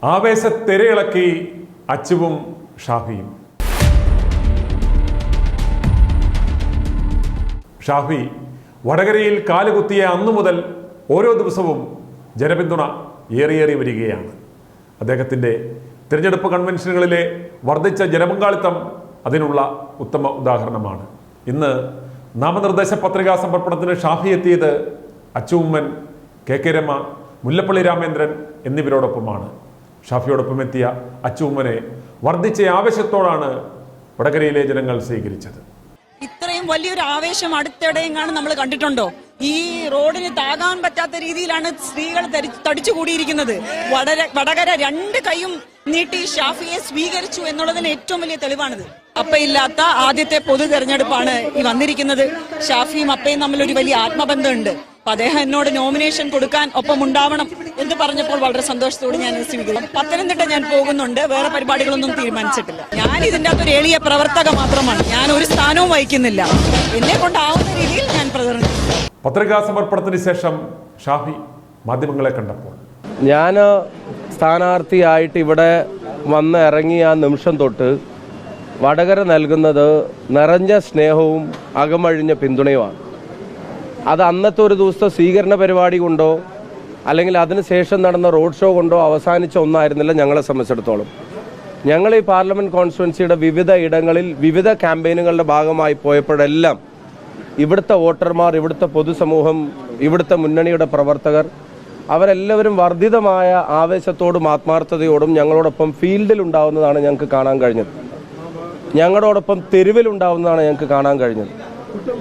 ആവേശത്തെരയിളക്കി അച്ചുവും ഷാഫിയും. ഷാഫി വടകരയിൽ കാലുകുത്തിയ അന്നു മുതൽ ഓരോ ദിവസവും ജനപിന്തുണ ഏറിയേറി വരികയാണ്. അദ്ദേഹത്തിൻ്റെ തിരഞ്ഞെടുപ്പ് കൺവെൻഷനുകളിലെ വർദ്ധിച്ച ജനപങ്കാളിത്തം അതിനുള്ള ഉത്തമ ഉദാഹരണമാണ്. ഇന്ന് നാമനിർദ്ദേശ പത്രികാ സമർപ്പണത്തിന് ഷാഫി എത്തിയത് അച്ചുമ്മൻ, കെ രമ, മുല്ലപ്പള്ളി രാമേന്ദ്രൻ എന്നിവരോടൊപ്പമാണ്. ഷാഫിയോടൊപ്പം എത്തിയ അച്ചുമ്മനെ വർദ്ധിച്ച ആവേശത്തോടാണ് വടകരയിലെ ജനങ്ങൾ സ്വീകരിച്ചത്. ഇത്രയും വലിയൊരു ആവേശം അടുത്തിടെയെങ്ങാനും നമ്മൾ കണ്ടിട്ടുണ്ടോ? ഈ റോഡിന് താകാൻ പറ്റാത്ത രീതിയിലാണ് സ്ത്രീകൾ തടിച്ചുകൂടിയിരിക്കുന്നത്. വടകര രണ്ട് കൈയും നീട്ടി ഷാഫിയെ സ്വീകരിച്ചു എന്നുള്ളതിന് ഏറ്റവും വലിയ തെളിവാണിത്. അപ്പയില്ലാത്ത ആദ്യത്തെ പൊതു തെരഞ്ഞെടുപ്പാണ് ഈ വന്നിരിക്കുന്നത്. ഷാഫിയും അപ്പയും തമ്മിൽ ഒരു വലിയ ആത്മബന്ധമുണ്ട്. അപ്പൊ അദ്ദേഹം എന്നോട് നോമിനേഷൻ കൊടുക്കാൻ ഒപ്പം ഉണ്ടാവണം എന്ന് പറഞ്ഞപ്പോൾ വളരെ സന്തോഷത്തോടെ ഞാൻ സ്വീകരിക്കും. പത്തനംതിട്ട ഞാൻ പോകുന്നുണ്ട്. വേറെ പരിപാടികളൊന്നും തീരുമാനിച്ചിട്ടില്ല. ഞാൻ ഇതിന്റെ അകത്തൊരു എളിയ പ്രവർത്തക മാത്രമാണ്. ഞാൻ ഒരു സ്ഥാനവും വഹിക്കുന്നില്ല. എന്നെ കൊണ്ടാവുന്ന രീതിയിൽ ഞാൻ പ്രചരിച്ചു. പത്രികാ സമർപ്പണത്തിന് ശേഷം ഷാഫി മാധ്യമങ്ങളെ കണ്ടപ്പോൾ, ഞാൻ സ്ഥാനാർത്ഥിയായിട്ട് ഇവിടെ വന്ന് ഇറങ്ങിയ ആ നിമിഷം തൊട്ട് വടകര നൽകുന്നത് നിറഞ്ഞ സ്നേഹവും അകമഴിഞ്ഞ പിന്തുണയുമാണ്. അത് അന്നത്തെ ഒരു ദിവസത്തെ സ്വീകരണ പരിപാടി കൊണ്ടോ അല്ലെങ്കിൽ അതിനുശേഷം നടന്ന റോഡ് ഷോ കൊണ്ടോ അവസാനിച്ച ഒന്നായിരുന്നില്ല ഞങ്ങളെ സംബന്ധിച്ചിടത്തോളം. ഞങ്ങൾ ഈ പാർലമെൻറ്റ് കോൺസ്റ്റിറ്റ്യുവൻസിയുടെ വിവിധ ഇടങ്ങളിൽ വിവിധ ക്യാമ്പയിനുകളുടെ ഭാഗമായി പോയപ്പോഴെല്ലാം ഇവിടുത്തെ വോട്ടർമാർ, ഇവിടുത്തെ പൊതുസമൂഹം, ഇവിടുത്തെ മുന്നണിയുടെ പ്രവർത്തകർ അവരെല്ലാവരും വർദ്ധിതമായ ആവേശത്തോടും ആത്മാർത്ഥതയോടും ഞങ്ങളോടൊപ്പം ഫീൽഡിൽ ഉണ്ടാവുന്നതാണ് ഞങ്ങൾക്ക് കാണാൻ കഴിഞ്ഞത്. ഞങ്ങളോടൊപ്പം തെരുവിലുണ്ടാവുന്നതാണ് ഞങ്ങൾക്ക് കാണാൻ കഴിഞ്ഞത്.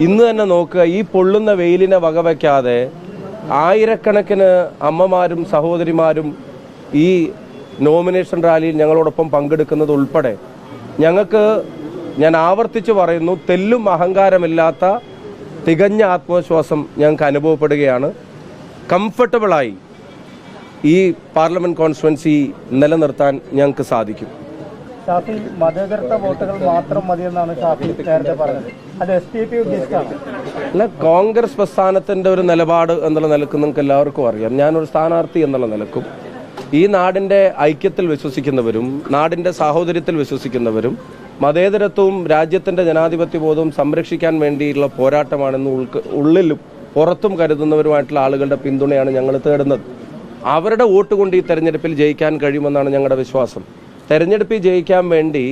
ഇന്ന് തന്നെ നോക്കുക, ഈ പൊള്ളുന്ന വെയിലിനെ വകവയ്ക്കാതെ ആയിരക്കണക്കിന് അമ്മമാരും സഹോദരിമാരും ഈ നോമിനേഷൻ റാലിയിൽ ഞങ്ങളോടൊപ്പം പങ്കെടുക്കുന്നത് ഉൾപ്പെടെ ഞങ്ങൾക്ക്, ഞാൻ ആവർത്തിച്ച് പറയുന്നു, തെല്ലും അഹങ്കാരമില്ലാത്ത തികഞ്ഞ ആത്മവിശ്വാസം ഞങ്ങൾക്ക് അനുഭവപ്പെടുകയാണ്. കംഫർട്ടബിളായി ഈ പാർലമെന്റ് കോൺസ്റ്റിറ്റ്യുവൻസി നിലനിർത്താൻ ഞങ്ങൾക്ക് സാധിക്കും. ഷാഫി മതേതരത്വ വോട്ടുകൾ മാത്രം മതിയെന്നാണ് ഷാഫി നേരത്തെ പറഞ്ഞത്. അത് SDP ഉദ്ദേശിച്ചാണ്. അല്ല, കോൺഗ്രസ് പ്രസ്ഥാനത്തിൻ്റെ ഒരു നിലപാട് എന്നുള്ള നിലക്ക് നിങ്ങൾക്ക് എല്ലാവർക്കും അറിയാം. ഞാനൊരു സ്ഥാനാർത്ഥി എന്നുള്ള നിലക്കും ഈ നാടിൻ്റെ ഐക്യത്തിൽ വിശ്വസിക്കുന്നവരും നാടിൻ്റെ സാഹോദര്യത്തിൽ വിശ്വസിക്കുന്നവരും മതേതരത്വവും രാജ്യത്തിൻ്റെ ജനാധിപത്യ ബോധവും സംരക്ഷിക്കാൻ വേണ്ടിയുള്ള പോരാട്ടമാണെന്ന് ഉള്ളിലും പുറത്തും കരുതുന്നവരുമായിട്ടുള്ള ആളുകളുടെ പിന്തുണയാണ് ഞങ്ങൾ തേടുന്നത്. അവരുടെ വോട്ട് കൊണ്ട് ഈ തെരഞ്ഞെടുപ്പിൽ ജയിക്കാൻ കഴിയുമെന്നാണ് ഞങ്ങളുടെ വിശ്വാസം. തെരഞ്ഞെടുപ്പിൽ ജയിക്കാൻ വേണ്ടി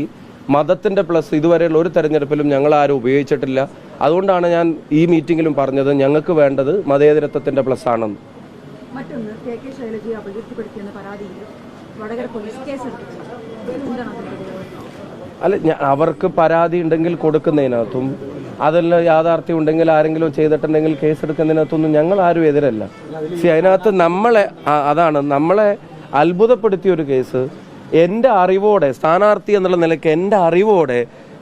മതത്തിൻ്റെ പ്ലസ് ഇതുവരെയുള്ള ഒരു തെരഞ്ഞെടുപ്പിലും ഞങ്ങൾ ആരും ഉപയോഗിച്ചിട്ടില്ല. അതുകൊണ്ടാണ് ഞാൻ ഈ മീറ്റിങ്ങിലും പറഞ്ഞത് ഞങ്ങൾക്ക് വേണ്ടത് മതേതരത്വത്തിൻ്റെ പ്ലസ് ആണെന്ന്. മറ്റൊന്ന്, KK ശൈലജയെ അപകീർത്തിപ്പെടുത്തിയെന്ന പരാതിയിൽ വടകര പോലീസ് കേസെടുത്തിട്ടുണ്ട്. അല്ല, അവർക്ക് പരാതി ഉണ്ടെങ്കിൽ കൊടുക്കുന്നതിനകത്തും അതിൽ യാഥാർത്ഥ്യം ഉണ്ടെങ്കിൽ ആരെങ്കിലും ചെയ്തിട്ടുണ്ടെങ്കിൽ കേസെടുക്കുന്നതിനകത്തൊന്നും ഞങ്ങൾ ആരും എതിരല്ല. അതിനകത്ത് നമ്മളെ അത്ഭുതപ്പെടുത്തിയൊരു കേസ് എൻ്റെ അറിവോടെ, സ്ഥാനാർത്ഥി എന്നുള്ള നിലയ്ക്ക് എൻ്റെ അറിവോടെ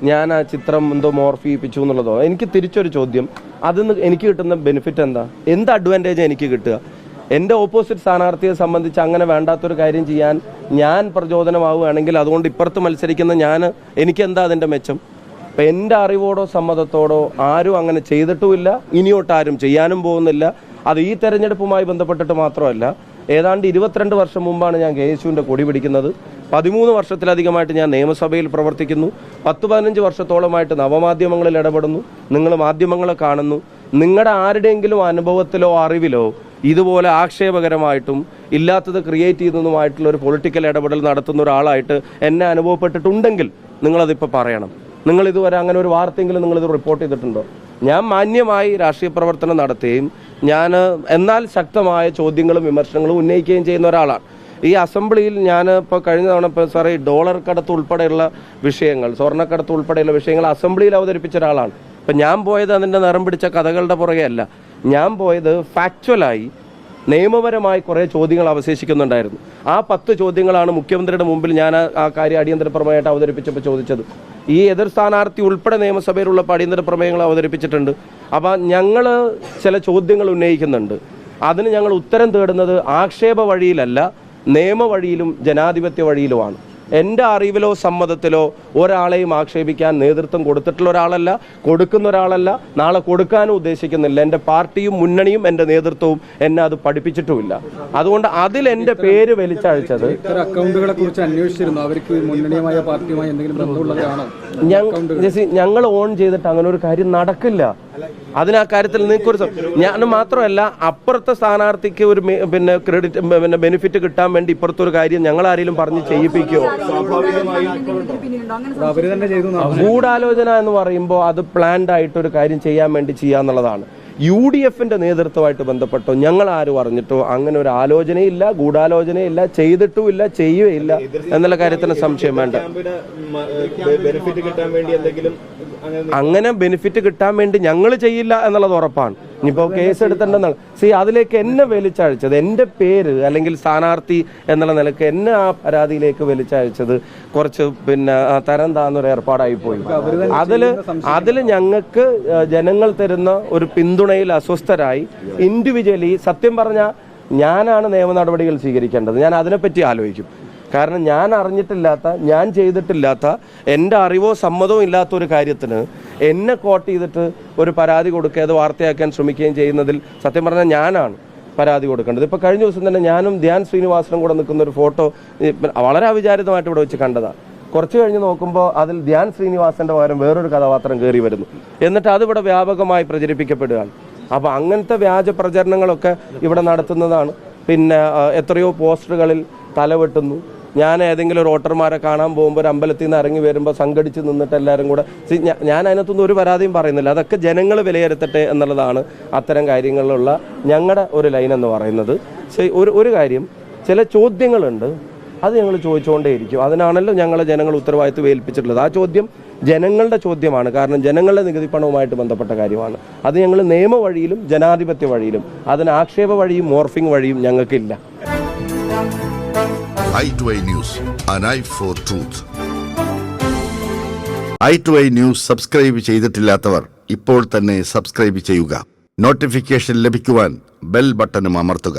ഞാൻ ആ ചിത്രം എന്തോ മോർഫിപ്പിച്ചു എന്നുള്ളതോ. എനിക്ക് തിരിച്ചൊരു ചോദ്യം, അതിന് എനിക്ക് കിട്ടുന്ന ബെനിഫിറ്റ് എന്താ? എന്ത് അഡ്വാൻറ്റേജ് എനിക്ക് കിട്ടുക? എൻ്റെ ഓപ്പോസിറ്റ് സ്ഥാനാർത്ഥിയെ സംബന്ധിച്ച് അങ്ങനെ വേണ്ടാത്തൊരു കാര്യം ചെയ്യാൻ ഞാൻ പ്രചോദനമാവുകയാണെങ്കിൽ അതുകൊണ്ട് ഇപ്പുറത്ത് മത്സരിക്കുന്ന എനിക്കെന്താ അതിൻ്റെ മെച്ചം? അപ്പം എൻ്റെ അറിവോടോ സമ്മതത്തോടോ ആരും അങ്ങനെ ചെയ്തിട്ടുമില്ല, ഇനിയോട്ടാരും ചെയ്യാനും പോകുന്നില്ല. അത് ഈ തെരഞ്ഞെടുപ്പുമായി ബന്ധപ്പെട്ടിട്ട് മാത്രമല്ല, ഏതാണ്ട് 22 വർഷം മുമ്പാണ് ഞാൻ KSUവിൻ്റെ കൊടി പിടിക്കുന്നത്. 13 വർഷത്തിലധികമായിട്ട് ഞാൻ നിയമസഭയിൽ പ്രവർത്തിക്കുന്നു. 10-15 വർഷത്തോളമായിട്ട് നവമാധ്യമങ്ങളിൽ ഇടപെടുന്നു. നിങ്ങൾ മാധ്യമങ്ങളെ കാണുന്നു. നിങ്ങളുടെ ആരുടെയെങ്കിലും അനുഭവത്തിലോ അറിവിലോ ഇതുപോലെ ആക്ഷേപകരമായിട്ടും ഇല്ലാത്തത് ക്രിയേറ്റ് ചെയ്യുന്നതുമായിട്ടുള്ള ഒരു പൊളിറ്റിക്കൽ ഇടപെടൽ നടത്തുന്ന ഒരാളായിട്ട് എന്നെ അനുഭവപ്പെട്ടിട്ടുണ്ടെങ്കിൽ നിങ്ങളതിപ്പോൾ പറയണം. നിങ്ങൾ ഇതുവരെ അങ്ങനെ ഒരു വാർത്തയെങ്കിലും നിങ്ങളിത് റിപ്പോർട്ട് ചെയ്തിട്ടുണ്ടോ? ഞാൻ മാന്യമായി രാഷ്ട്രീയ പ്രവർത്തനം നടത്തുകയും എന്നാൽ ശക്തമായ ചോദ്യങ്ങളും വിമർശനങ്ങളും ഉന്നയിക്കുകയും ചെയ്യുന്ന ഒരാളാണ്. ഈ അസംബ്ലിയിൽ ഞാൻ ഇപ്പോൾ കഴിഞ്ഞ തവണ സാറേ ഡോളർ കടത്ത് ഉൾപ്പെടെയുള്ള വിഷയങ്ങൾ, സ്വർണ്ണക്കടത്ത് ഉൾപ്പെടെയുള്ള വിഷയങ്ങൾ അസംബ്ലിയിൽ അവതരിപ്പിച്ച ഒരാളാണ്. ഇപ്പം ഞാൻ പോയത് അതിൻ്റെ നിറം പിടിച്ച കഥകളുടെ പുറകെ അല്ല. ഞാൻ പോയത് ഫാക്ച്വലായി നിയമപരമായി കുറേ ചോദ്യങ്ങൾ അവശേഷിക്കുന്നുണ്ടായിരുന്നു. ആ 10 ചോദ്യങ്ങളാണ് മുഖ്യമന്ത്രിയുടെ മുമ്പിൽ ഞാൻ ആ കാര്യം അടിയന്തരപ്രമേയമായിട്ട് അവതരിപ്പിച്ചപ്പോൾ ചോദിച്ചത്. ഈ എതിർ സ്ഥാനാർത്ഥി ഉൾപ്പെടെ നിയമസഭയിലുള്ള അടിയന്തര പ്രമേയങ്ങൾ അവതരിപ്പിച്ചിട്ടുണ്ട്. അപ്പം ഞങ്ങൾ ചില ചോദ്യങ്ങൾ ഉന്നയിക്കുന്നുണ്ട്. അതിന് ഞങ്ങൾ ഉത്തരം തേടുന്നത് ആക്ഷേപ വഴിയിലല്ല, നിയമ വഴിയിലും ജനാധിപത്യ വഴിയിലുമാണ്. എൻ്റെ അറിവിലോ സമ്മതത്തിലോ ഒരാളെയും ആക്ഷേപിക്കാൻ നേതൃത്വം കൊടുത്തിട്ടുള്ള ഒരാളല്ല, കൊടുക്കുന്ന ഒരാളല്ല, നാളെ കൊടുക്കാനും ഉദ്ദേശിക്കുന്നില്ല. എൻ്റെ പാർട്ടിയും മുന്നണിയും എൻ്റെ നേതൃത്വവും എന്നെ അത് പഠിപ്പിച്ചിട്ടുമില്ല. അതുകൊണ്ട് അതിൽ എൻ്റെ പേര് വലിച്ചഴിച്ചത് അക്കൗണ്ടുകളെ കുറിച്ച് അന്വേഷിച്ചിരുന്നു. അവർക്ക് മുന്നണിയുമായ പാർട്ടിയുമായി എന്തെങ്കിലും ബന്ധമുള്ളവരാണോ? ഞങ്ങൾ ഓൺ ചെയ്തിട്ട് അങ്ങനെ ഒരു കാര്യം നടക്കില്ല. അതിനാ കാര്യത്തിൽ നിങ്ങൾക്കൊരു ഞാൻ മാത്രമല്ല, അപ്പുറത്തെ സ്ഥാനാർത്ഥിക്ക് ഒരു ക്രെഡിറ്റ് ബെനിഫിറ്റ് കിട്ടാൻ വേണ്ടി ഇപ്പുറത്തൊരു കാര്യം ഞങ്ങൾ ആരെങ്കിലും പറഞ്ഞ് ചെയ്യിപ്പിക്കുമോ? ഗൂഢാലോചന എന്ന് പറയുമ്പോൾ അത് പ്ലാൻഡ് ആയിട്ട് ഒരു കാര്യം ചെയ്യാൻ വേണ്ടി ചെയ്യാന്നുള്ളതാണ്. UDFന്റെ നേതൃത്വമായിട്ട് ബന്ധപ്പെട്ടോ ഞങ്ങൾ ആരും അറിഞ്ഞിട്ടോ അങ്ങനെ ഒരു ആലോചനയില്ല, ഗൂഢാലോചനയില്ല, ചെയ്തിട്ടുമില്ല, ചെയ്യുകയില്ല എന്നുള്ള കാര്യത്തിന് സംശയം വേണ്ട. അങ്ങനെ ബെനിഫിറ്റ് കിട്ടാൻ വേണ്ടി ഞങ്ങൾ ചെയ്യില്ല എന്നുള്ളത് ഉറപ്പാണ്. ഇനിയിപ്പോൾ കേസ് എടുത്തിട്ടുണ്ടെന്നാണ് അതിലേക്ക് എന്നെ വലിച്ചഴിച്ചത്, എൻ്റെ പേര് അല്ലെങ്കിൽ സ്ഥാനാർത്ഥി എന്നുള്ള നിലക്ക് എന്നെ ആ പരാതിയിലേക്ക് വലിച്ചഴിച്ചത് കുറച്ച് തരം താന്നൊരു ഏർപ്പാടായി പോയി. അതിൽ ഞങ്ങൾക്ക് ജനങ്ങൾ തരുന്ന ഒരു പിന്തുണയിൽ അസ്വസ്ഥരായി ഇൻഡിവിജ്വലി സത്യം പറഞ്ഞാൽ ഞാനാണ് നിയമ നടപടികൾ സ്വീകരിക്കേണ്ടത്. ഞാൻ അതിനെപ്പറ്റി ആലോചിക്കും. കാരണം ഞാൻ അറിഞ്ഞിട്ടില്ലാത്ത, ഞാൻ ചെയ്തിട്ടില്ലാത്ത, എൻ്റെ അറിവോ സമ്മതവും ഇല്ലാത്ത ഒരു കാര്യത്തിന് എന്നെ കോട്ട് ചെയ്തിട്ട് ഒരു പരാതി കൊടുക്കുക, അത് വാർത്തയാക്കാൻ ശ്രമിക്കുകയും ചെയ്യുന്നതിൽ സത്യം പറഞ്ഞാൽ ഞാനാണ് പരാതി കൊടുക്കേണ്ടത്. ഇപ്പോൾ കഴിഞ്ഞ ദിവസം തന്നെ ഞാനും ധ്യാൻ ശ്രീനിവാസനും കൂടെ നിൽക്കുന്ന ഒരു ഫോട്ടോ വളരെ അവിചാരിതമായിട്ട് ഇവിടെ വെച്ച് കണ്ടതാണ്. കുറച്ച് കഴിഞ്ഞ് നോക്കുമ്പോൾ അതിൽ ധ്യാൻ ശ്രീനിവാസൻ്റെ പകരം വേറൊരു കഥാപാത്രം കയറി വരുന്നു. എന്നിട്ട് അതിവിടെ വ്യാപകമായി പ്രചരിപ്പിക്കപ്പെടുകയാണ്. അപ്പോൾ അങ്ങനത്തെ വ്യാജ പ്രചരണങ്ങളൊക്കെ ഇവിടെ നടത്തുന്നതാണ്. എത്രയോ പോസ്റ്ററുകളിൽ തലവെട്ടുന്നു. ഞാൻ ഏതെങ്കിലും ഒരു വോട്ടർമാരെ കാണാൻ പോകുമ്പോൾ ഒരു അമ്പലത്തിൽ നിന്ന് ഇറങ്ങി വരുമ്പോൾ സംഘടിച്ച് നിന്നിട്ട് എല്ലാവരും കൂടെ ഞാൻ അതിനകത്തൊന്നും ഒരു പരാതിയും പറയുന്നില്ല. അതൊക്കെ ജനങ്ങൾ വിലയിരുത്തട്ടെ എന്നുള്ളതാണ് അത്തരം കാര്യങ്ങളിലുള്ള ഞങ്ങളുടെ ഒരു ലൈൻ എന്ന് പറയുന്നത്. ഒരു കാര്യം, ചില ചോദ്യങ്ങളുണ്ട്, അത് ഞങ്ങൾ ചോദിച്ചുകൊണ്ടേയിരിക്കും. അതിനാണല്ലോ ഞങ്ങളെ ജനങ്ങൾ ഉത്തരവാദിത്വം ഏൽപ്പിച്ചിട്ടുള്ളത്. ആ ചോദ്യം ജനങ്ങളുടെ ചോദ്യമാണ്. കാരണം ജനങ്ങളുടെ നികുതി പണവുമായിട്ട് ബന്ധപ്പെട്ട കാര്യമാണ്. അത് ഞങ്ങൾ നിയമ വഴിയിലും ജനാധിപത്യ വഴിയിലും, അതിന് ആക്ഷേപ വഴിയും മോർഫിംഗ് വഴിയും ഞങ്ങൾക്കില്ല. i2i News, an eye for truth. i2i News subscribe ചെയ്തിട്ടില്ലാത്തവർ ഇപ്പോൾ തന്നെ സബ്സ്ക്രൈബ് ചെയ്യുക. നോട്ടിഫിക്കേഷൻ ലഭിക്കുവാൻ ബെൽ ബട്ടണും അമർത്തുക.